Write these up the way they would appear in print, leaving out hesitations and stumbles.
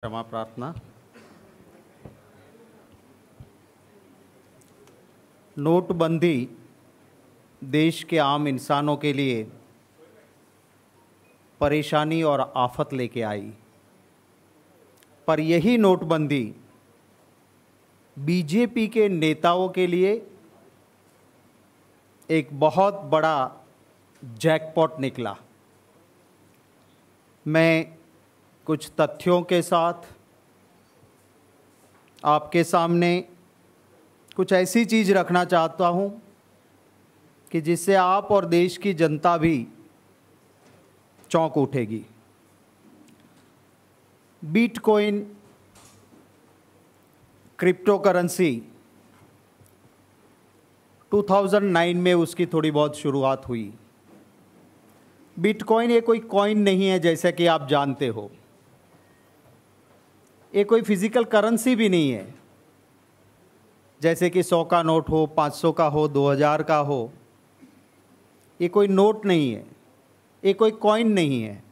क्षमा प्रार्थना। नोटबंदी देश के आम इंसानों के लिए परेशानी और आफत लेके आई, पर यही नोटबंदी बीजेपी के नेताओं के लिए एक बहुत बड़ा जैकपॉट निकला। मैं कुछ तथ्यों के साथ आपके सामने कुछ ऐसी चीज़ रखना चाहता हूं कि जिससे आप और देश की जनता भी चौंक उठेगी। बिटकॉइन क्रिप्टो करेंसी 2009 में उसकी थोड़ी बहुत शुरुआत हुई। बिटकॉइन ये कोई कॉइन नहीं है, जैसा कि आप जानते हो। ये कोई फिजिकल करेंसी भी नहीं है, जैसे कि 100 का नोट हो, 500 का हो, 2000 का हो। ये कोई नोट नहीं है, ये कोई कॉइन नहीं है।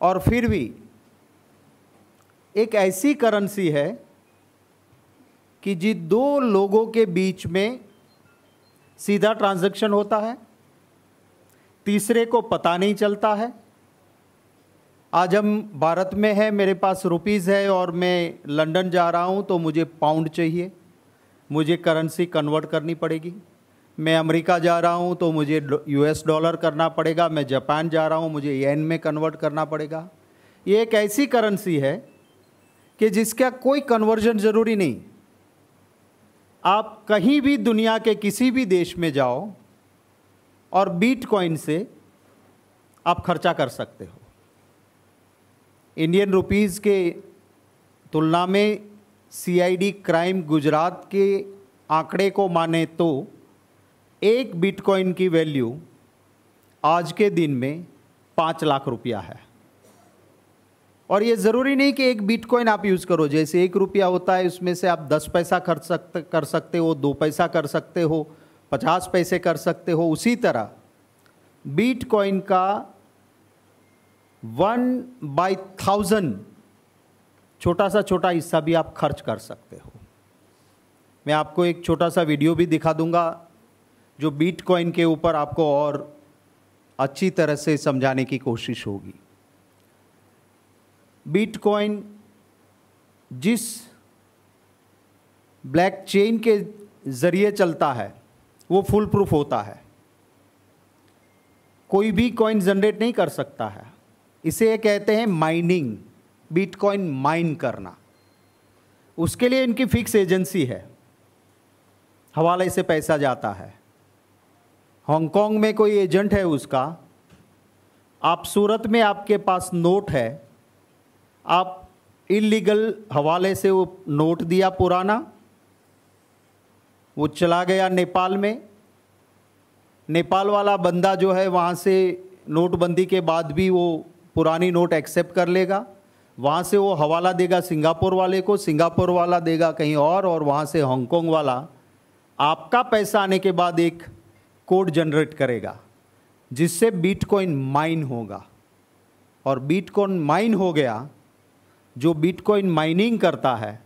और फिर भी एक ऐसी करेंसी है कि जिन दो लोगों के बीच में सीधा ट्रांजैक्शन होता है, तीसरे को पता नहीं चलता है। आज हम भारत में है, मेरे पास रुपीज़ है और मैं लंदन जा रहा हूँ तो मुझे पाउंड चाहिए, मुझे करेंसी कन्वर्ट करनी पड़ेगी। मैं अमेरिका जा रहा हूँ तो मुझे यूएस डॉलर करना पड़ेगा। मैं जापान जा रहा हूँ, मुझे येन में कन्वर्ट करना पड़ेगा। ये एक ऐसी करेंसी है कि जिसका कोई कन्वर्जन ज़रूरी नहीं। आप कहीं भी दुनिया के किसी भी देश में जाओ और बिटकॉइन से आप खर्चा कर सकते हो। इंडियन रुपीस के तुलना में सीआईडी क्राइम गुजरात के आंकड़े को माने तो एक बिटकॉइन की वैल्यू आज के दिन में 5 लाख रुपया है। और ये ज़रूरी नहीं कि एक बिटकॉइन आप यूज़ करो। जैसे 1 रुपया होता है, उसमें से आप 10 पैसा खर्च कर सकते हो, 2 पैसा कर सकते हो, 50 पैसे कर सकते हो। उसी तरह बिटकॉइन का 1/1000 छोटा सा छोटा हिस्सा भी आप खर्च कर सकते हो। मैं आपको एक छोटा सा वीडियो भी दिखा दूंगा जो बिटकॉइन के ऊपर आपको और अच्छी तरह से समझाने की कोशिश होगी। बिटकॉइन जिस ब्लॉकचेन के ज़रिए चलता है वो फुल प्रूफ होता है। कोई भी कॉइन जनरेट नहीं कर सकता है। इसे कहते हैं माइनिंग, बिटकॉइन माइन करना। उसके लिए इनकी फिक्स एजेंसी है, हवाले से पैसा जाता है। हांगकांग में कोई एजेंट है उसका। आप सूरत में आपके पास नोट है, आप इलीगल हवाले से वो नोट दिया पुराना, वो चला गया नेपाल में। नेपाल वाला बंदा जो है वहाँ से नोटबंदी के बाद भी वो पुरानी नोट एक्सेप्ट कर लेगा। वहाँ से वो हवाला देगा सिंगापुर वाले को, सिंगापुर वाला देगा कहीं और वहाँ से हांगकांग वाला आपका पैसा आने के बाद एक कोड जनरेट करेगा जिससे बिटकॉइन माइन होगा। और बिटकॉइन माइन हो गया, जो बिटकॉइन माइनिंग करता है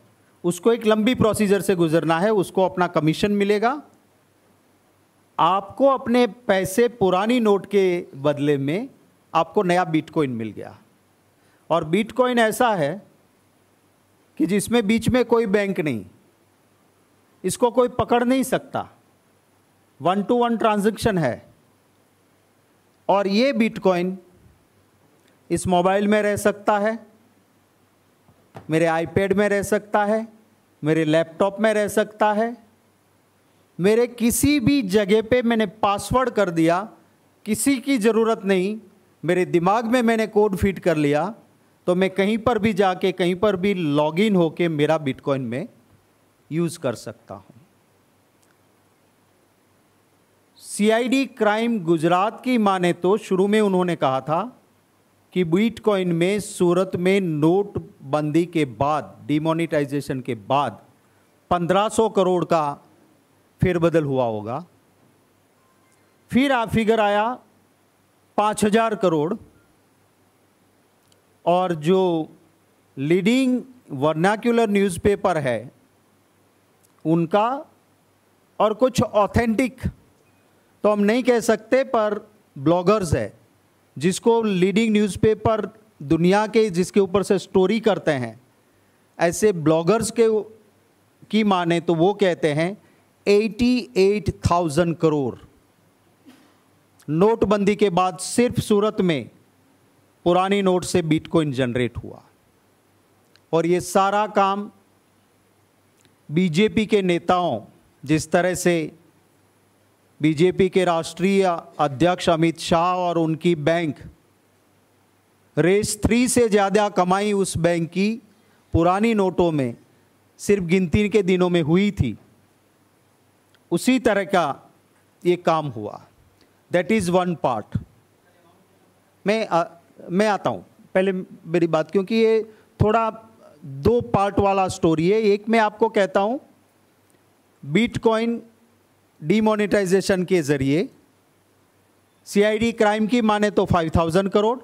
उसको एक लंबी प्रोसीजर से गुजरना है, उसको अपना कमीशन मिलेगा। आपको अपने पैसे पुरानी नोट के बदले में आपको नया बिटकॉइन मिल गया। और बिटकॉइन ऐसा है कि जिसमें बीच में कोई बैंक नहीं, इसको कोई पकड़ नहीं सकता, 1 to 1 ट्रांजैक्शन है। और ये बिटकॉइन इस मोबाइल में रह सकता है, मेरे आईपैड में रह सकता है, मेरे लैपटॉप में रह सकता है, मेरे किसी भी जगह पे मैंने पासवर्ड कर दिया, किसी की ज़रूरत नहीं, मेरे दिमाग में मैंने कोड फिट कर लिया तो मैं कहीं पर भी जाके कहीं पर भी लॉगिन होके मेरा बिटकॉइन में यूज़ कर सकता हूँ। सीआईडी क्राइम गुजरात की माने तो शुरू में उन्होंने कहा था कि बिटकॉइन में सूरत में नोटबंदी के बाद, डिमोनेटाइजेशन के बाद 1500 करोड़ का फेरबदल हुआ होगा। फिर आप फिगर आया 5000 करोड़। और जो लीडिंग वर्नाक्युलर न्यूज़पेपर है उनका, और कुछ ऑथेंटिक तो हम नहीं कह सकते पर ब्लॉगर्स है जिसको लीडिंग न्यूज़पेपर दुनिया के जिसके ऊपर से स्टोरी करते हैं, ऐसे ब्लॉगर्स के की माने तो वो कहते हैं 88,000 करोड़ नोटबंदी के बाद सिर्फ सूरत में पुरानी नोट से बिटकॉइन जनरेट हुआ। और ये सारा काम बीजेपी के नेताओं, जिस तरह से बीजेपी के राष्ट्रीय अध्यक्ष अमित शाह और उनकी बैंक रेस 3 से ज़्यादा कमाई उस बैंक की पुरानी नोटों में सिर्फ गिनती के दिनों में हुई थी, उसी तरह का ये काम हुआ। That is one part. मैं आता हूँ पहले मेरी बात, क्योंकि ये थोड़ा 2 पार्ट वाला स्टोरी है। एक मैं आपको कहता हूँ बिटकॉइन डीमोनेटाइजेशन के ज़रिए सीआईडी क्राइम की माने तो 5,000 crore,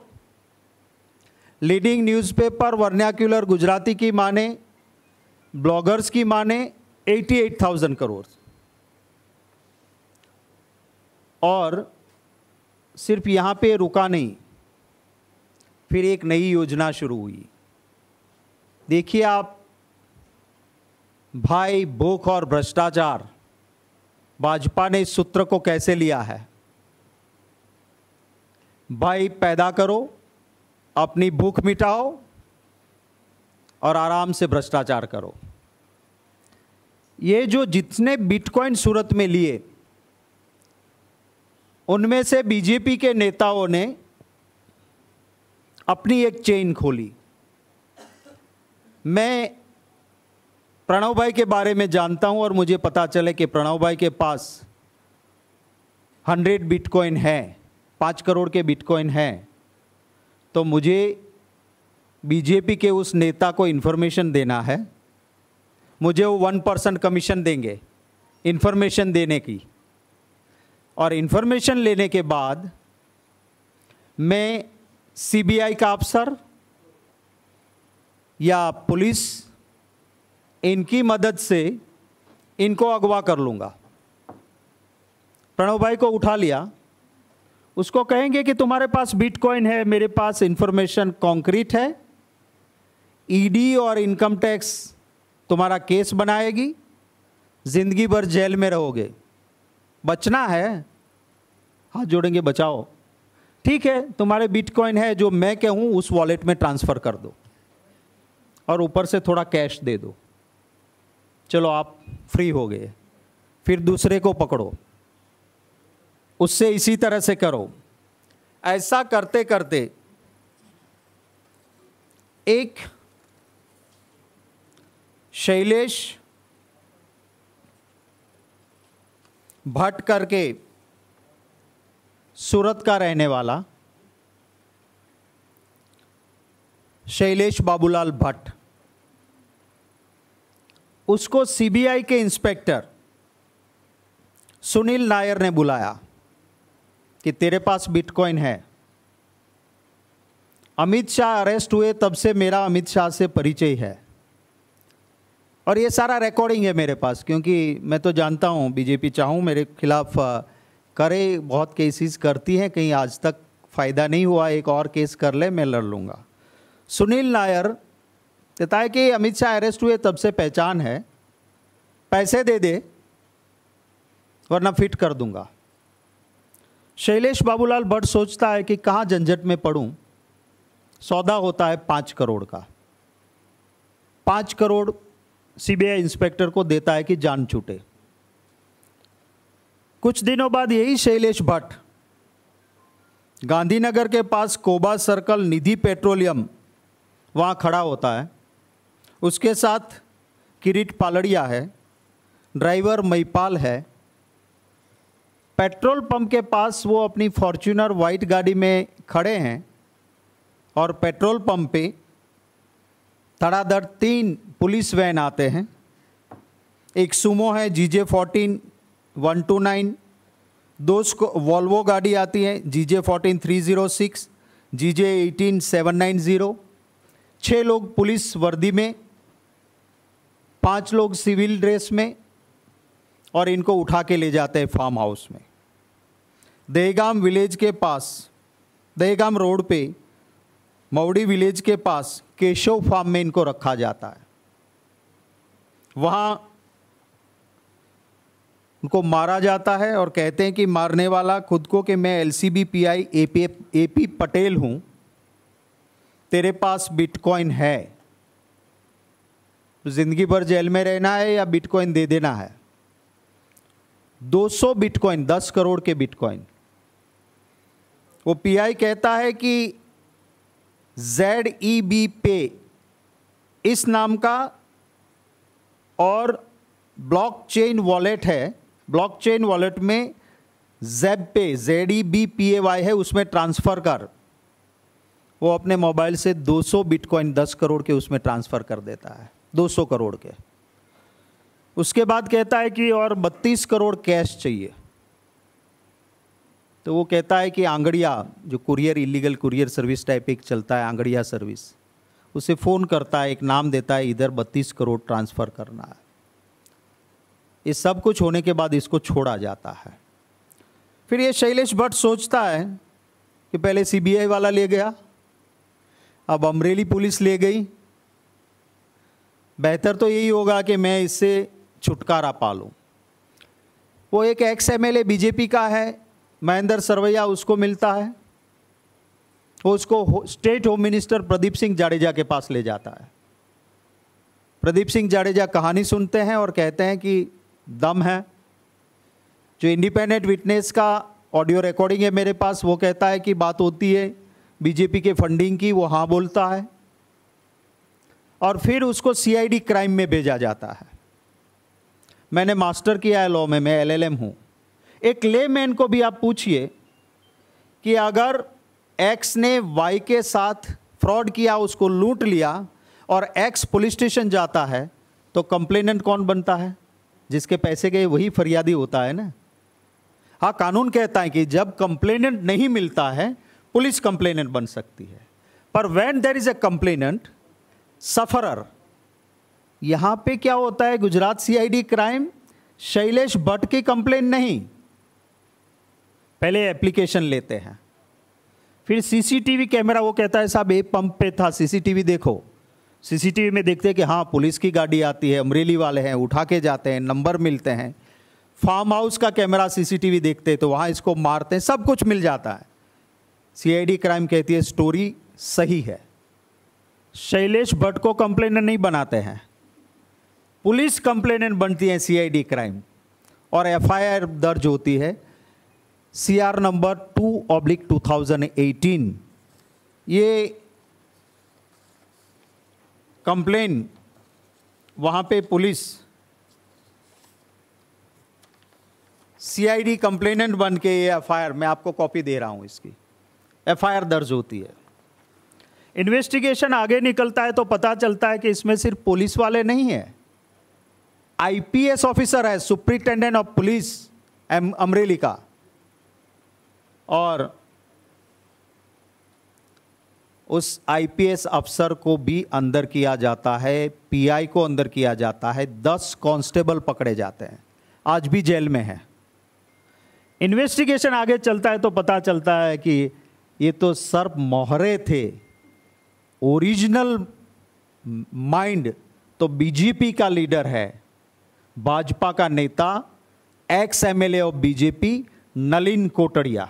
leading newspaper vernacular Gujarati की माने, ब्लॉगर्स की माने 88,000 करोड़। और सिर्फ यहाँ पे रुका नहीं, फिर एक नई योजना शुरू हुई। देखिए आप, भाई भूख और भ्रष्टाचार, भाजपा ने इस सूत्र को कैसे लिया है। भाई पैदा करो, अपनी भूख मिटाओ और आराम से भ्रष्टाचार करो। ये जो जितने बिटकॉइन सूरत में लिए, उनमें से बीजेपी के नेताओं ने अपनी एक चेन खोली। मैं प्रणव भाई के बारे में जानता हूं और मुझे पता चले कि प्रणव भाई के पास 100 बिटकॉइन है, 5 करोड़ के बिटकॉइन हैं, तो मुझे बीजेपी के उस नेता को इन्फॉर्मेशन देना है। मुझे वो 1% कमीशन देंगे इन्फॉर्मेशन देने की, और इन्फॉर्मेशन लेने के बाद मैं सीबीआई का अफसर या पुलिस, इनकी मदद से इनको अगवा कर लूँगा। प्रणव भाई को उठा लिया, उसको कहेंगे कि तुम्हारे पास बिटकॉइन है, मेरे पास इन्फॉर्मेशन कॉन्क्रीट है, ईडी और इनकम टैक्स तुम्हारा केस बनाएगी, जिंदगी भर जेल में रहोगे, बचना है, हाथ जोड़ेंगे बचाओ। ठीक है, तुम्हारे बिटकॉइन है, जो मैं कहूँ उस वॉलेट में ट्रांसफ़र कर दो और ऊपर से थोड़ा कैश दे दो, चलो आप फ्री हो गए। फिर दूसरे को पकड़ो, उससे इसी तरह से करो। ऐसा करते करते एक शैलेश भट्ट करके सूरत का रहने वाला, शैलेश बाबूलाल भट्ट, उसको सीबीआई के इंस्पेक्टर सुनील नायर ने बुलाया कि तेरे पास बिटकॉइन है। अमित शाह अरेस्ट हुए तब से मेरा अमित शाह से परिचय है, और ये सारा रिकॉर्डिंग है मेरे पास, क्योंकि मैं तो जानता हूँ बीजेपी चाहूँ मेरे खिलाफ करे, बहुत केसेस करती हैं, कहीं आज तक फ़ायदा नहीं हुआ, एक और केस कर ले मैं लड़ लूँगा। सुनील नायर कहता है कि अमित शाह अरेस्ट हुए तब से पहचान है, पैसे दे दे वरना फिट कर दूंगा। शैलेश बाबूलाल भट्ट सोचता है कि कहाँ झंझट में पड़ूं। सौदा होता है 5 करोड़ का। 5 करोड़ सीबीआई इंस्पेक्टर को देता है कि जान छूटे। कुछ दिनों बाद यही शैलेश भट्ट गांधीनगर के पास कोबा सर्कल निधि पेट्रोलियम वहाँ खड़ा होता है। उसके साथ किरीट पालड़िया है, ड्राइवर महिपाल है। पेट्रोल पंप के पास वो अपनी फॉर्च्यूनर वाइट गाड़ी में खड़े हैं और पेट्रोल पंप पे धड़ाधड़ 3 पुलिस वैन आते हैं। एक सुमो है GJ14 129, 2 वॉल्वो गाड़ी आती है GJ14 306, GJ18 790, 6 लोग पुलिस वर्दी में, 5 लोग सिविल ड्रेस में, और इनको उठा के ले जाते हैं फार्म हाउस में। दहेगाम विलेज के पास, दहेगाम रोड पे मौड़ी विलेज के पास केशव फार्म में इनको रखा जाता है। वहाँ उनको मारा जाता है और कहते हैं कि मारने वाला खुद को कि मैं एलसीबी पीआई एपी पटेल हूँ, तेरे पास बिटकॉइन है, तो ज़िंदगी भर जेल में रहना है या बिटकॉइन दे देना है। 200 बिटकॉइन, 10 करोड़ के बिटकॉइन। वो पीआई कहता है कि ZEB पे इस नाम का और ब्लॉकचेन वॉलेट है, ब्लॉकचेन वॉलेट में ज़ेब पे ZEBPAY है, उसमें ट्रांसफ़र कर। वो अपने मोबाइल से 200 बिटकॉइन 10 करोड़ के उसमें ट्रांसफ़र कर देता है, 200 करोड़ के। उसके बाद कहता है कि और 32 करोड़ कैश चाहिए। तो वो कहता है कि आंगड़िया, जो courier, illegal courier service type एक चलता है आंगड़िया सर्विस, उसे फ़ोन करता है, एक नाम देता है, इधर 32 करोड़ ट्रांसफ़र करना है। ये सब कुछ होने के बाद इसको छोड़ा जाता है। फिर ये शैलेश भट्ट सोचता है कि पहले सीबीआई वाला ले गया, अब अमरेली पुलिस ले गई, बेहतर तो यही होगा कि मैं इससे छुटकारा पा लूँ। वो एक एक्स एमएलए बीजेपी का है, महेंद्र सरवैया, उसको मिलता है। वो उसको state home minister Pradeep Singh Jadeja के पास ले जाता है। प्रदीप सिंह जाडेजा कहानी सुनते हैं और कहते हैं कि दम है। जो इंडिपेंडेंट विटनेस का ऑडियो रिकॉर्डिंग है मेरे पास, वो कहता है कि बात होती है बीजेपी के फंडिंग की, वो हाँ बोलता है। और फिर उसको सीआईडी क्राइम में भेजा जाता है। मैंने मास्टर किया है लॉ में, मैं LLM हूँ। एक लेमैन को भी आप पूछिए कि अगर एक्स ने वाई के साथ फ्रॉड किया, उसको लूट लिया, और एक्स पुलिस स्टेशन जाता है, तो कंप्लेनेंट कौन बनता है? जिसके पैसे गए वही फरियादी होता है ना। हाँ, कानून कहता है कि जब कंप्लेनेंट नहीं मिलता है, पुलिस कंप्लेनेंट बन सकती है। पर when there is a complainant sufferer, यहां पे क्या होता है, गुजरात सीआईडी क्राइम शैलेश भट्ट की कंप्लेन नहीं, पहले एप्लीकेशन लेते हैं, फिर सीसीटीवी कैमरा, वो कहता है साहब एक पंप पे था, सीसीटीवी देखो। सीसीटीवी में देखते हैं कि हाँ पुलिस की गाड़ी आती है, अमरेली वाले हैं, उठा के जाते हैं, नंबर मिलते हैं। फार्म हाउस का कैमरा सीसीटीवी देखते हैं तो वहाँ इसको मारते हैं, सब कुछ मिल जाता है। सीआईडी क्राइम कहती है स्टोरी सही है। शैलेश भट्ट को कंप्लेनेंट नहीं बनाते हैं, पुलिस कंप्लेनेंट बनती है सीआईडी क्राइम, और एफआईआर दर्ज होती है CR नंबर 2/2018। ये कंप्लेन वहाँ पे पुलिस सीआईडी कंप्लेनेंट बन के ये एफआईआर, मैं आपको कॉपी दे रहा हूँ इसकी, एफआईआर दर्ज होती है। इन्वेस्टिगेशन आगे निकलता है तो पता चलता है कि इसमें सिर्फ पुलिस वाले नहीं है, आईपीएस ऑफिसर है, सुप्रिंटेंडेंट ऑफ पुलिस अमरेली का, और उस आईपीएस अफसर को भी अंदर किया जाता है, पीआई को अंदर किया जाता है, 10 कांस्टेबल पकड़े जाते हैं, आज भी जेल में है। इन्वेस्टिगेशन आगे चलता है तो पता चलता है कि ये तो सर्प मोहरे थे, ओरिजिनल माइंड तो बीजेपी का लीडर है, भाजपा का नेता, ex MLA of BJP Nalin Kotadiya.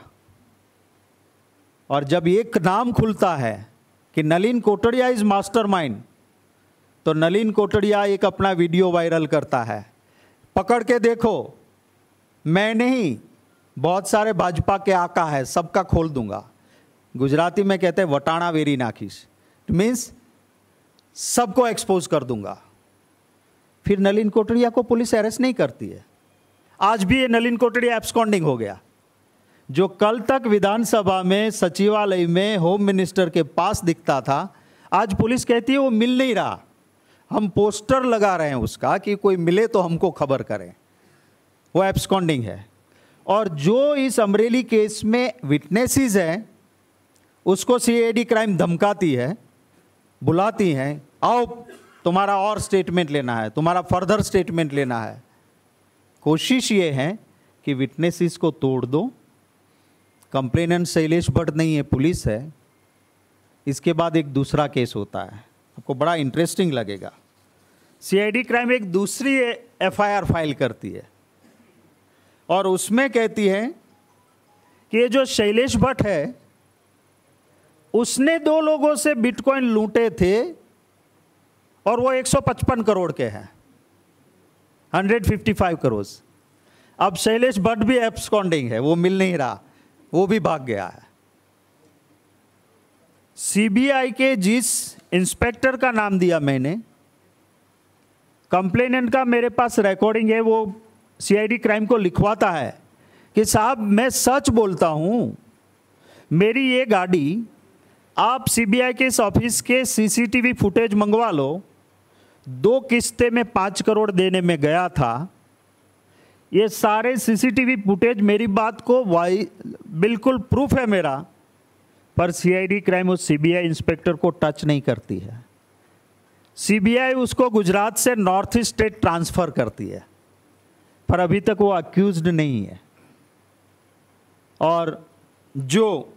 और जब एक नाम खुलता है कि नलिन कोटड़िया इज मास्टरमाइंड, तो नलिन कोटड़िया एक अपना वीडियो वायरल करता है, पकड़ के देखो, मैं नहीं, बहुत सारे भाजपा के आका है, सबका खोल दूंगा। गुजराती में कहते हैं वटाणा वेरी नाखीस, इट मीन्स सबको एक्सपोज कर दूंगा। फिर नलिन कोटड़िया को पुलिस अरेस्ट नहीं करती है। आज भी ये नलिन कोटड़िया एब्सकॉन्डिंग हो गया, जो कल तक विधानसभा में, सचिवालय में, होम मिनिस्टर के पास दिखता था, आज पुलिस कहती है वो मिल नहीं रहा, हम पोस्टर लगा रहे हैं उसका कि कोई मिले तो हमको खबर करें, वो एब्सकॉन्डिंग है। और जो इस अमरेली केस में विटनेसेस हैं, उसको सीआईडी क्राइम धमकाती है बुलाती हैं, आओ तुम्हारा और स्टेटमेंट लेना है, तुम्हारा फर्दर स्टेटमेंट लेना है। कोशिश ये है कि विटनेसेस को तोड़ दो। कंप्लेनेंट शैलेश भट्ट नहीं है, पुलिस है। इसके बाद एक दूसरा केस होता है, आपको बड़ा इंटरेस्टिंग लगेगा। सीआईडी क्राइम एक दूसरी एफआईआर फाइल करती है और उसमें कहती है कि ये जो शैलेश भट्ट है उसने 2 लोगों से बिटकॉइन लूटे थे और वो 155 करोड़ के हैं, 155 करोड़। अब शैलेश भट्ट भी एब्सकॉन्डिंग है, वो मिल नहीं रहा, वो भी भाग गया है। सीबीआई के जिस इंस्पेक्टर का नाम दिया मैंने, कंप्लेनेंट का मेरे पास रिकॉर्डिंग है, वो सीआईडी क्राइम को लिखवाता है कि साहब मैं सच बोलता हूं, मेरी ये गाड़ी आप सीबीआई के इस ऑफिस के सीसीटीवी फुटेज मंगवा लो, 2 किस्तें में 5 करोड़ देने में गया था। ये सारे सीसीटीवी फुटेज मेरी बात को बिल्कुल प्रूफ है मेरा, पर सीआईडी क्राइम उस सीबीआई इंस्पेक्टर को टच नहीं करती है। सीबीआई उसको गुजरात से नॉर्थ स्टेट ट्रांसफर करती है, पर अभी तक वो अक्यूज्ड नहीं है। और जो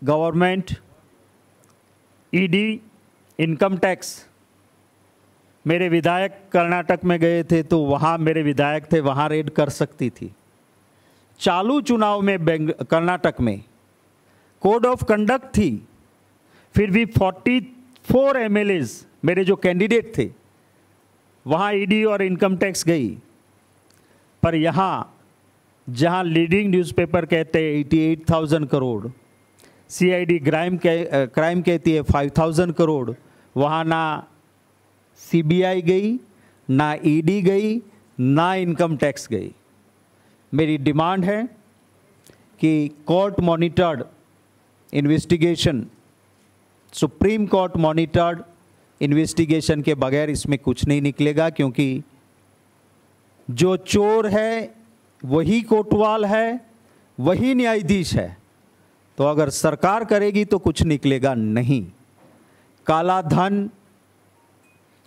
गवर्नमेंट, ईडी, इनकम टैक्स, मेरे विधायक कर्नाटक में गए थे तो वहाँ मेरे विधायक थे, वहाँ रेड कर सकती थी। चालू चुनाव में कर्नाटक में कोड ऑफ कंडक्ट थी, फिर भी 44 एमएलएज मेरे जो कैंडिडेट थे वहाँ ईडी और इनकम टैक्स गई। पर यहाँ जहाँ लीडिंग न्यूज़पेपर कहते हैं 88,000 करोड़, सीआईडी क्राइम कहती है 5,000 करोड़, वहाँ ना सीबीआई गई, ना ईडी गई, ना इनकम टैक्स गई। मेरी डिमांड है कि court monitored investigation, supreme court monitored investigation के बगैर इसमें कुछ नहीं निकलेगा, क्योंकि जो चोर है वही कोतवाल है, वही न्यायाधीश है। तो अगर सरकार करेगी तो कुछ निकलेगा नहीं। काला धन,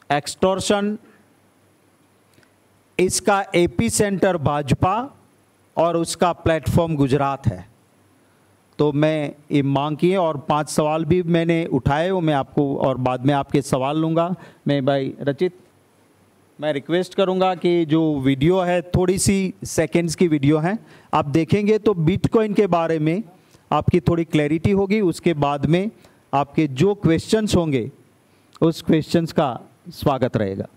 एक्सटॉर्शन, इसका एपी सेंटर भाजपा और उसका प्लेटफॉर्म गुजरात है। तो मैं ये मांग की है और 5 सवाल भी मैंने उठाए, वो मैं आपको और बाद में आपके सवाल लूँगा। मैं भाई रचित, मैं रिक्वेस्ट करूँगा कि जो वीडियो है, थोड़ी सी सेकंड्स की वीडियो है, आप देखेंगे तो बिटकॉइन के बारे में आपकी थोड़ी क्लैरिटी होगी। उसके बाद में आपके जो क्वेश्चंस होंगे उस क्वेश्चंस का स्वागत रहेगा।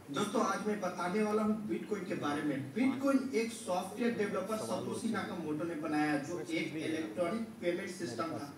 दोस्तों आज मैं बताने वाला हूँ बिटकॉइन के बारे में। बिटकॉइन एक सॉफ्टवेयर डेवलपर सतोशी नाकामोटो ने बनाया, जो एक इलेक्ट्रॉनिक पेमेंट सिस्टम था,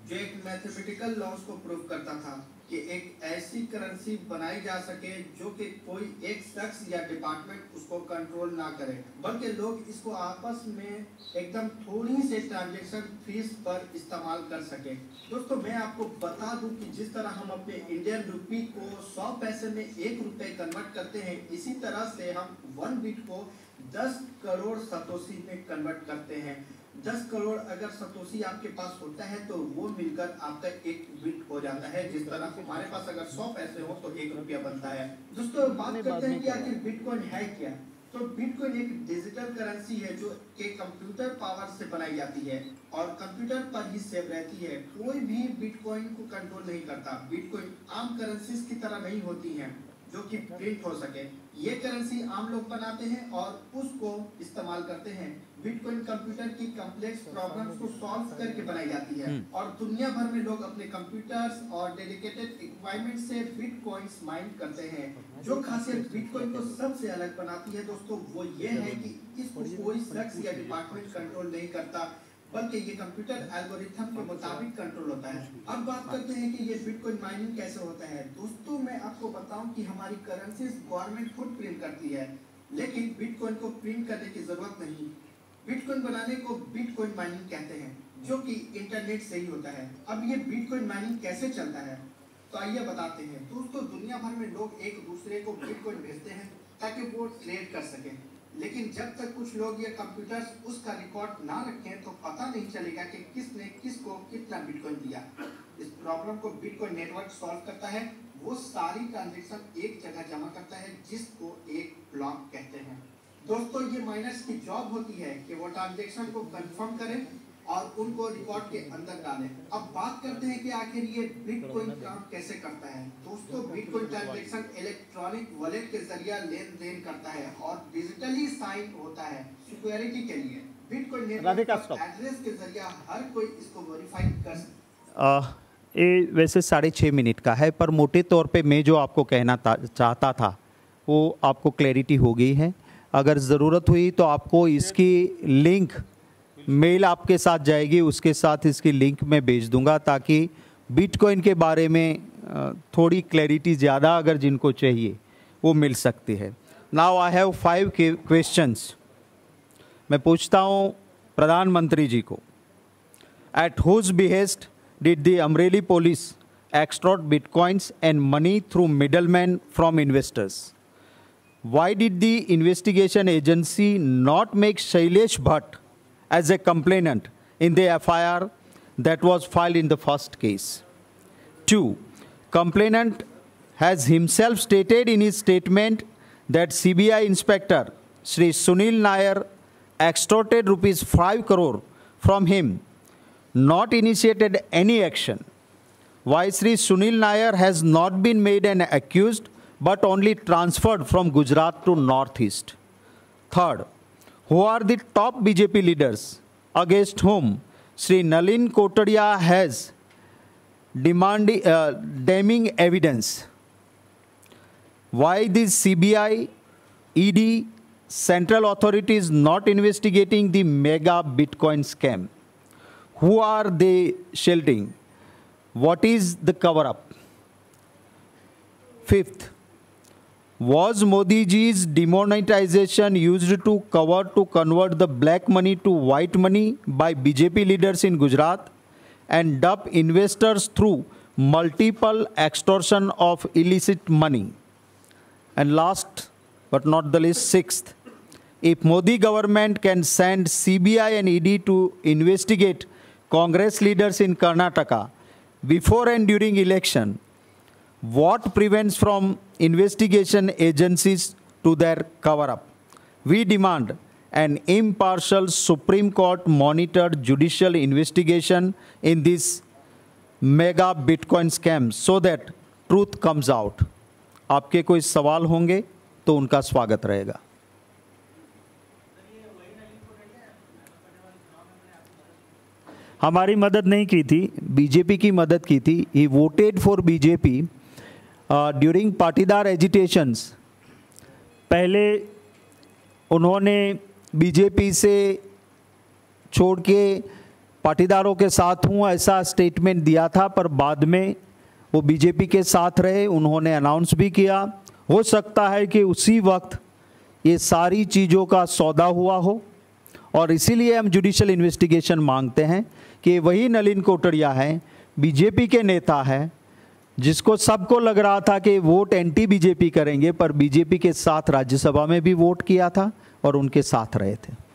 जो एक मैथमेटिकल लॉस को प्रूव करता था कि एक ऐसी करेंसी बनाई जा सके जो कि कोई एक शख्स या डिपार्टमेंट उसको कंट्रोल ना करे, बल्कि लोग इसको आपस में एकदम थोड़ी से ट्रांजैक्शन फीस पर इस्तेमाल कर सके। दोस्तों मैं आपको बता दूं कि जिस तरह हम अपने इंडियन रुपी को 100 पैसे में 1 रुपए कन्वर्ट करते हैं, इसी तरह से हम 1 बिट को 10 करोड़ सतोशी में कन्वर्ट करते हैं। 10 करोड़ अगर सतोशी आपके पास होता है तो वो मिलकर आपका 1 बिट हो जाता है। जिस तरह हमारे पास अगर 100 पैसे हो तो 1 रुपया बनता है। दोस्तों बात करते हैं कि आखिर बिटकॉइन है क्या। तो बिटकॉइन एक डिजिटल करेंसी है जो कि कंप्यूटर पावर से बनाई जाती है और कंप्यूटर पर ही सेव रहती है। कोई भी बिटकॉइन को कंट्रोल नहीं करता। बिटकॉइन आम करेंसीज की तरह नहीं होती हैं जो कि प्रिंट हो सके। ये करेंसी आम लोग बनाते हैं और उसको इस्तेमाल करते हैं। बिटकॉइन कंप्यूटर की कॉम्प्लेक्स प्रॉब्लम्स को सॉल्व करके बनाई जाती है और दुनिया भर में लोग अपने कंप्यूटर्स और डेडिकेटेड इक्विपमेंट से बिटकॉइंस माइन करते हैं। जो खासियत बिटकॉइन को सबसे अलग बनाती है दोस्तों वो ये है कि इसको कोई शख्स या डिपार्टमेंट कंट्रोल नहीं करता, बल्कि ये कंप्यूटर एल्गोरिथम के मुताबिक कंट्रोल होता है। अब बात करते हैं कि ये बिटकॉइन माइनिंग कैसे होता है। दोस्तों मैं आपको बताऊं कि हमारी करेंसीज गवर्नमेंट खुद प्रिंट करती है, लेकिन बिटकॉइन को प्रिंट करने की जरूरत नहीं। बिटकॉइन बनाने को बिटकॉइन माइनिंग कहते हैं, जो कि इंटरनेट से ही होता है। अब ये बिटकॉइन माइनिंग कैसे चलता है तो आइए बताते हैं। दोस्तों दुनिया भर में लोग एक दूसरे को बिटकॉइन भेजते हैं ताकि वो ट्रेड कर सके, लेकिन जब तक कुछ लोग ये कंप्यूटर्स उसका रिकॉर्ड ना रखें तो पता नहीं चलेगा कि किसने किसको कितना बिटकॉइन दिया। इस प्रॉब्लम को बिटकॉइन नेटवर्क सॉल्व करता है। वो सारी ट्रांजैक्शन एक जगह जमा करता है जिसको एक ब्लॉक कहते हैं। दोस्तों, ये माइनर्स की जॉब होती है कि वो ट्रांजैक्शन को कंफर्म करें और उनको रिकॉर्ड के अंदर डालें। अब बात करते हैं कि आखिर ये बिटकॉइन काम कैसे करता है। दोस्तों, बिटकॉइन ट्रांजैक्शन इलेक्ट्रॉनिक वॉलेट के जरिए लेन देन करता है और डिजिटली साइन होता है सिक्योरिटी के लिए। बिटकॉइन नेटवर्क एड्रेस के जरिए हर कोई इसको वेरीफाई कर सकता है। ये वैसे 6.5 मिनट का है, पर मोटे तौर पे मैं जो आपको कहना चाहता था वो आपको क्लैरिटी हो गई है। अगर ज़रूरत हुई तो आपको इसकी लिंक मेल आपके साथ जाएगी, उसके साथ इसकी लिंक मैं भेज दूंगा ताकि बिटकॉइन के बारे में थोड़ी क्लैरिटी ज़्यादा अगर जिनको चाहिए वो मिल सकती है। Now I have 5 questions. मैं पूछता हूँ प्रधानमंत्री जी को, at whose behest did the Amreli police extort bitcoins and money through middleman from investors? Why did the investigation agency not make Shailesh Bhatt as a complainant in the FIR that was filed in the first case? 2. Complainant has himself stated in his statement that CBI Inspector Shri Sunil Nair extorted rupees 5 crore from him, not initiated any action. Why Shri Sunil Nair has not been made an accused but only transferred from Gujarat to Northeast? 3rd, who are the top BJP leaders against whom Sri Nalin Kotadia has damning evidence? Why this CBI, ED, central authorities not investigating the mega Bitcoin scam? Who are they shielding? What is the cover-up? 5th, was Modi ji's demonetization used to convert the black money to white money by BJP leaders in Gujarat and dupe investors through multiple extortion of illicit money? And last but not the least, 6th, if Modi government can send CBI and ED to investigate Congress leaders in Karnataka before and during election, what prevents from investigation agencies to their cover-up? We demand an impartial Supreme Court monitored judicial investigation in this mega Bitcoin scam so that truth comes out. आपके कोई सवाल होंगे तो उनका स्वागत रहेगा। हमारी मदद नहीं की थी, बीजेपी की मदद की थी। He voted for BJP during Patidar agitations. पहले उन्होंने बीजेपी से छोड़ के पाटीदारों के साथ हूँ ऐसा स्टेटमेंट दिया था, पर बाद में वो बीजेपी के साथ रहे। उन्होंने अनाउंस भी किया। हो सकता है कि उसी वक्त ये सारी चीज़ों का सौदा हुआ हो और इसीलिए हम जुडिशियल इन्वेस्टिगेशन मांगते हैं कि वही नलिन कोटड़िया हैं, बीजेपी के नेता हैं, जिसको सबको लग रहा था कि वोट एंटी बीजेपी करेंगे, पर बीजेपी के साथ राज्यसभा में भी वोट किया था और उनके साथ रहे थे।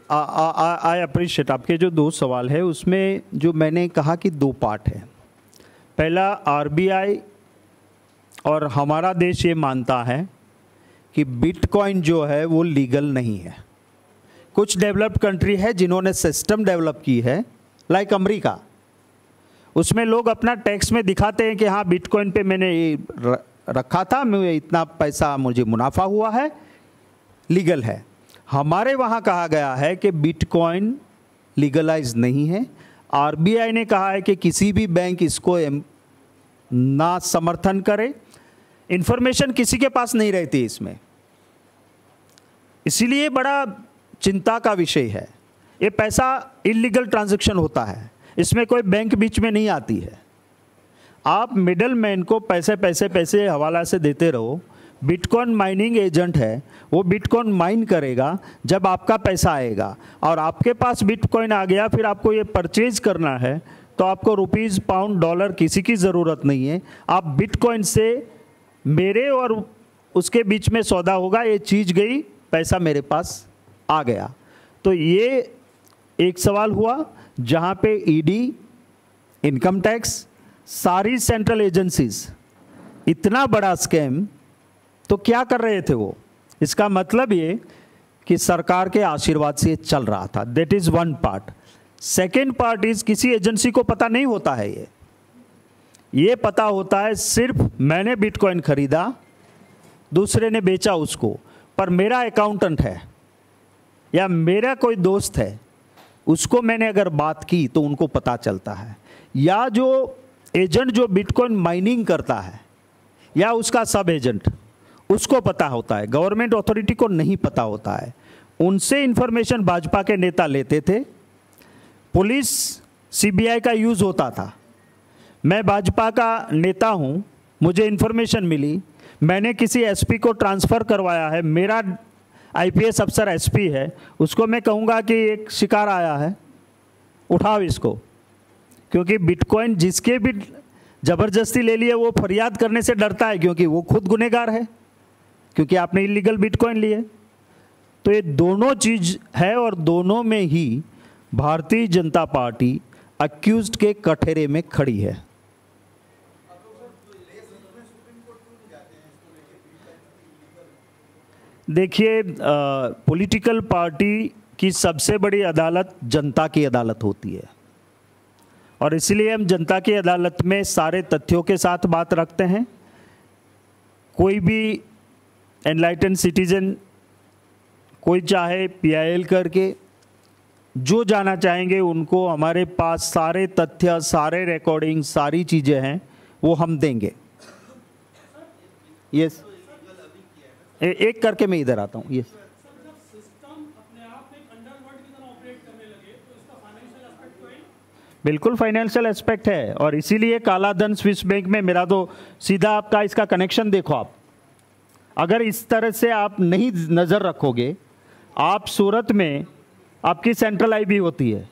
आई अप्रिशिएट आपके जो 2 सवाल है उसमें जो मैंने कहा कि 2 पार्ट है। पहला, आरबीआई और हमारा देश ये मानता है कि बिटकॉइन जो है वो लीगल नहीं है। कुछ डेवलप्ड कंट्री है जिन्होंने सिस्टम डेवलप की है, लाइक अमेरिका, उसमें लोग अपना टैक्स में दिखाते हैं कि हाँ बिटकॉइन पे मैंने ये रखा था, मैं इतना पैसा मुझे मुनाफा हुआ है, लीगल है। हमारे वहाँ कहा गया है कि बिटकॉइन लीगलाइज नहीं है। आरबीआई ने कहा है कि किसी भी बैंक इसको ना समर्थन करे। इन्फॉर्मेशन किसी के पास नहीं रहती इसमें, इसीलिए बड़ा चिंता का विषय है। ये पैसा इलीगल ट्रांजैक्शन होता है, इसमें कोई बैंक बीच में नहीं आती है। आप मिडल मैन को पैसे हवाला से देते रहो। बिटकॉइन माइनिंग एजेंट है, वो बिटकॉइन माइन करेगा जब आपका पैसा आएगा, और आपके पास बिटकॉइन आ गया, फिर आपको ये परचेज करना है तो आपको रुपीज़, पाउंड, डॉलर किसी की ज़रूरत नहीं है। आप बिटकॉइन से मेरे और उसके बीच में सौदा होगा, ये चीज़ गई, पैसा मेरे पास आ गया। तो ये एक सवाल हुआ जहाँ पे ईडी, इनकम टैक्स, सारी सेंट्रल एजेंसीज, इतना बड़ा स्कैम तो क्या कर रहे थे वो। इसका मतलब ये कि सरकार के आशीर्वाद से चल रहा था। That is one part. Second part is किसी एजेंसी को पता नहीं होता है ये पता होता है सिर्फ मैंने बिटकॉइन खरीदा, दूसरे ने बेचा उसको, पर मेरा अकाउंटेंट है या मेरा कोई दोस्त है, उसको मैंने अगर बात की तो उनको पता चलता है। या जो एजेंट जो बिटकॉइन माइनिंग करता है या उसका सब एजेंट, उसको पता होता है, गवर्नमेंट अथॉरिटी को नहीं पता होता है। उनसे इंफॉर्मेशन भाजपा के नेता लेते थे, पुलिस, सीबीआई का यूज़ होता था। मैं भाजपा का नेता हूं, मुझे इन्फॉर्मेशन मिली, मैंने किसी एसपी को ट्रांसफ़र करवाया है, मेरा आईपीएस अफसर एसपी है, उसको मैं कहूँगा कि एक शिकार आया है, उठाओ इसको। क्योंकि बिटकॉइन जिसके भी ज़बरदस्ती ले लिए वो फरियाद करने से डरता है, क्योंकि वो खुद गुनहगार है, क्योंकि आपने इलीगल बिटकॉइन लिए। तो ये दोनों चीज़ है और दोनों में ही भारतीय जनता पार्टी अक्यूज्ड के कटघरे में खड़ी है। देखिए, पॉलिटिकल पार्टी की सबसे बड़ी अदालत जनता की अदालत होती है, और इसलिए हम जनता की अदालत में सारे तथ्यों के साथ बात रखते हैं। कोई भी एनलाइटन सिटीजन, कोई चाहे पीआईएल करके जो जाना चाहेंगे, उनको हमारे पास सारे तथ्य, सारे रिकॉर्डिंग, सारी चीज़ें हैं, वो हम देंगे। यस, एक करके मैं इधर आता हूँ। यस, बिल्कुल फाइनेंशियल एस्पेक्ट है, और इसीलिए काला धन स्विस बैंक में, मेरा तो सीधा आपका इसका कनेक्शन देखो आप। अगर इस तरह से आप नहीं नज़र रखोगे, आप सूरत में आपकी सेंट्रल आईबी होती है,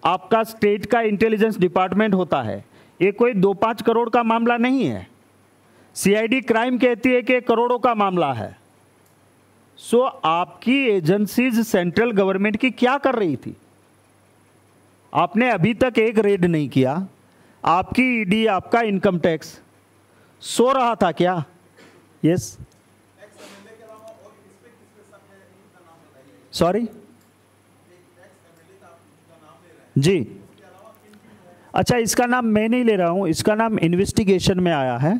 आपका स्टेट का इंटेलिजेंस डिपार्टमेंट होता है, ये कोई 2-5 करोड़ का मामला नहीं है। सीआईडी क्राइम कहती है कि करोड़ों का मामला है। सो आपकी एजेंसीज सेंट्रल गवर्नमेंट की क्या कर रही थी? आपने अभी तक एक रेड नहीं किया। आपकी ईडी, आपका इनकम टैक्स सो रहा था क्या? यस, सॉरी जी, अच्छा, इसका नाम मैं नहीं ले रहा हूँ, इसका नाम इन्वेस्टिगेशन में आया है।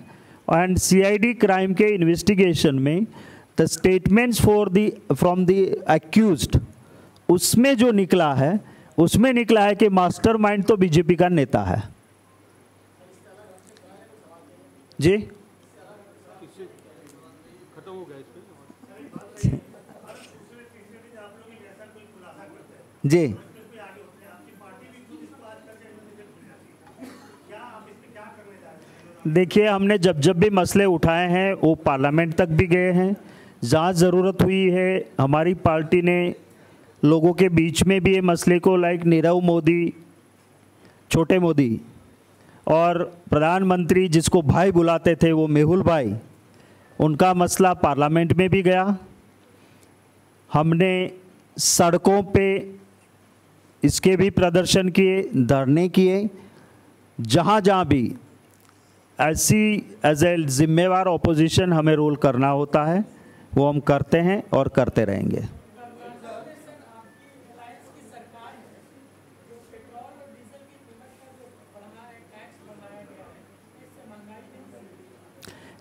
एंड सीआईडी क्राइम के इन्वेस्टिगेशन में the statements from the accused, उसमें जो निकला है, उसमें निकला है कि मास्टरमाइंड तो बीजेपी का नेता है। जी, जी, देखिए, हमने जब जब भी मसले उठाए हैं वो पार्लियामेंट तक भी गए हैं। जहाँ ज़रूरत हुई है हमारी पार्टी ने लोगों के बीच में भी ये मसले को, लाइक नीरव मोदी, छोटे मोदी, और प्रधानमंत्री जिसको भाई बुलाते थे वो मेहुल भाई, उनका मसला पार्लियामेंट में भी गया। हमने सड़कों पे इसके भी प्रदर्शन किए, धरने किए। जहाँ जहाँ भी एज ए जिम्मेवार ऑपोजिशन हमें रोल करना होता है, वो हम करते हैं और करते रहेंगे।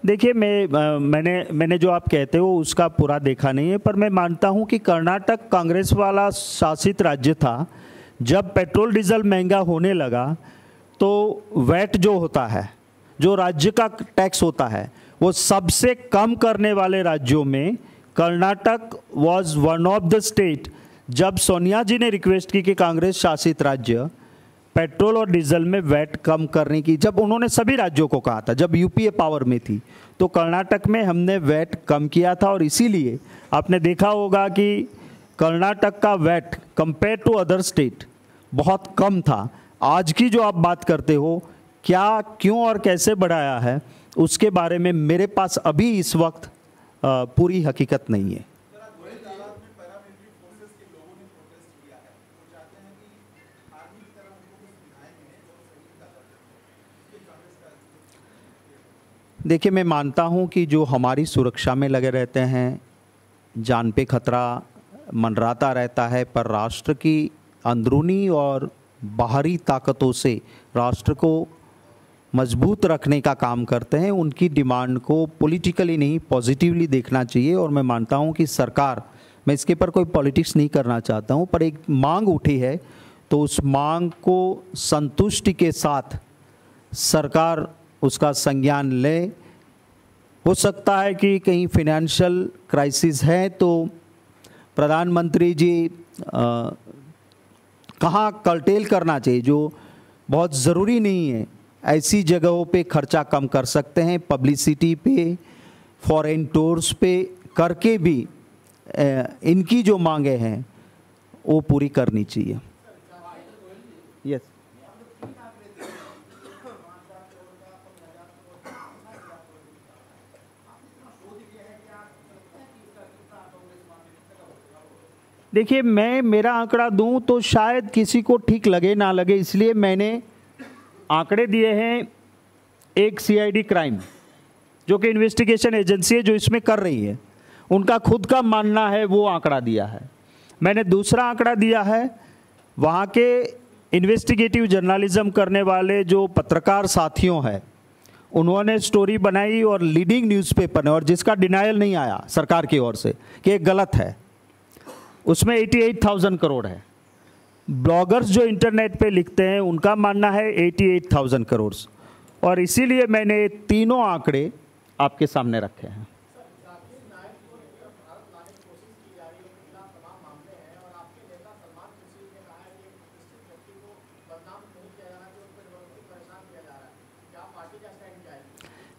देखिए, मैंने जो आप कहते हो उसका पूरा देखा नहीं है, पर मैं मानता हूं कि कर्नाटक कांग्रेस वाला शासित राज्य था। जब पेट्रोल डीजल महंगा होने लगा तो वैट जो होता है, जो राज्य का टैक्स होता है वो सबसे कम करने वाले राज्यों में Karnataka was one of the state. जब सोनिया जी ने रिक्वेस्ट की कि कांग्रेस शासित राज्य पेट्रोल और डीजल में वैट कम करने की, जब उन्होंने सभी राज्यों को कहा था, जब यूपीए पावर में थी, तो कर्नाटक में हमने वैट कम किया था। और इसीलिए आपने देखा होगा कि कर्नाटक का VAT compare to other state बहुत कम था। आज की जो आप बात करते हो क्या, क्यों और कैसे बढ़ाया है, उसके बारे में मेरे पास अभी इस वक्त पूरी हकीकत नहीं है। देखिए, मैं मानता हूं कि जो हमारी सुरक्षा में लगे रहते हैं, जान पे खतरा मंडराता रहता है, पर राष्ट्र की अंदरूनी और बाहरी ताकतों से राष्ट्र को मजबूत रखने का काम करते हैं, उनकी डिमांड को पॉलिटिकली नहीं पॉजिटिवली देखना चाहिए। और मैं मानता हूं कि सरकार, मैं इसके पर कोई पॉलिटिक्स नहीं करना चाहता हूं, पर एक मांग उठी है तो उस मांग को संतुष्टि के साथ सरकार उसका संज्ञान ले। हो सकता है कि कहीं फिनेंशियल क्राइसिस है तो प्रधानमंत्री जी कहाँ कर्टेल करना चाहिए, जो बहुत ज़रूरी नहीं है, ऐसी जगहों पे खर्चा कम कर सकते हैं, पब्लिसिटी पे, फॉरेन टूर्स पे करके भी इनकी जो मांगे हैं वो पूरी करनी चाहिए। यस, देखिए, मैं मेरा आंकड़ा दूं तो शायद किसी को ठीक लगे ना लगे, इसलिए मैंने आंकड़े दिए हैं। एक सीआईडी क्राइम जो कि इन्वेस्टिगेशन एजेंसी है जो इसमें कर रही है, उनका खुद का मानना है, वो आंकड़ा दिया है। मैंने दूसरा आंकड़ा दिया है वहाँ के इन्वेस्टिगेटिव जर्नलिज्म करने वाले जो पत्रकार साथियों हैं, उन्होंने स्टोरी बनाई और लीडिंग न्यूज़पेपर ने, और जिसका डिनायल नहीं आया सरकार की ओर से कि ये गलत है, उसमें 88,000 करोड़ है। ब्लॉगर्स जो इंटरनेट पे लिखते हैं उनका मानना है 88,000 करोड़, और इसीलिए मैंने तीनों आंकड़े आपके सामने रखे हैं।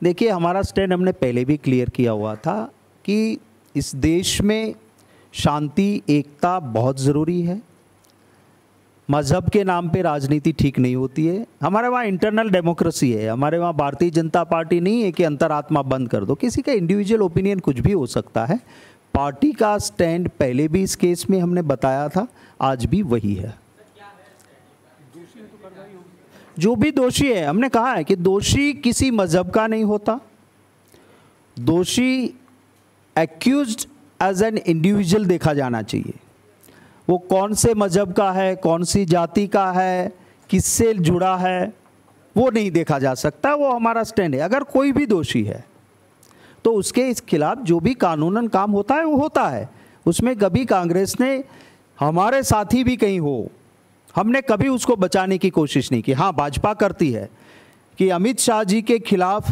देखिए, हमारा स्टैंड हमने पहले भी क्लियर किया हुआ था कि इस देश में शांति, एकता बहुत ज़रूरी है। मज़हब के नाम पे राजनीति ठीक नहीं होती है। हमारे वहाँ इंटरनल डेमोक्रेसी है। हमारे वहाँ भारतीय जनता पार्टी नहीं है कि अंतरात्मा बंद कर दो। किसी का इंडिविजुअल ओपिनियन कुछ भी हो सकता है। पार्टी का स्टैंड पहले भी इस केस में हमने बताया था, आज भी वही है। जो भी दोषी है, हमने कहा है कि दोषी किसी मज़हब का नहीं होता। दोषी एक्यूज्ड एज एन इंडिविजुअल देखा जाना चाहिए। वो कौन से मज़हब का है, कौन सी जाति का है, किससे जुड़ा है, वो नहीं देखा जा सकता। वो हमारा स्टैंड है। अगर कोई भी दोषी है तो उसके इस खिलाफ जो भी कानूनन काम होता है वो होता है। उसमें कभी कांग्रेस ने, हमारे साथी भी कहीं हो, हमने कभी उसको बचाने की कोशिश नहीं की। हाँ, भाजपा करती है कि अमित शाह जी के खिलाफ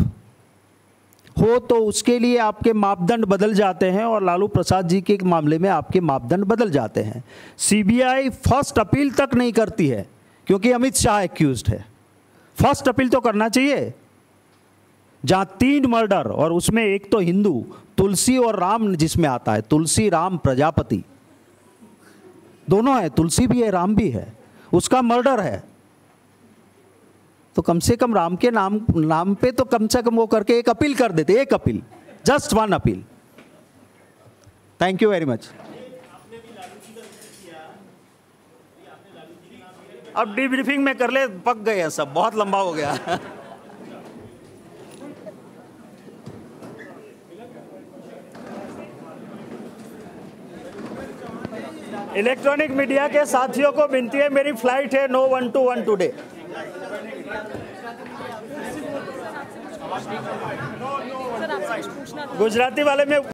हो तो उसके लिए आपके मापदंड बदल जाते हैं, और लालू प्रसाद जी के मामले में आपके मापदंड बदल जाते हैं। सीबीआई फर्स्ट अपील तक नहीं करती है क्योंकि अमित शाह एक्यूज्ड है। फर्स्ट अपील तो करना चाहिए। जहां 3 मर्डर, और उसमें एक तो हिंदू, तुलसी और राम जिसमें आता है, तुलसी राम प्रजापति दोनों है, तुलसी भी है राम भी है, उसका मर्डर है, तो कम से कम राम के नाम पे तो कम से कम वो करके एक अपील कर देते, एक appeal, just 1 appeal. Thank you very much. अब डीब्रीफिंग में कर ले, पक गए हैं सब, बहुत लंबा हो गया। इलेक्ट्रॉनिक मीडिया के साथियों को विनती है, मेरी फ्लाइट है 9:1 टुडे। गुजराती वाले में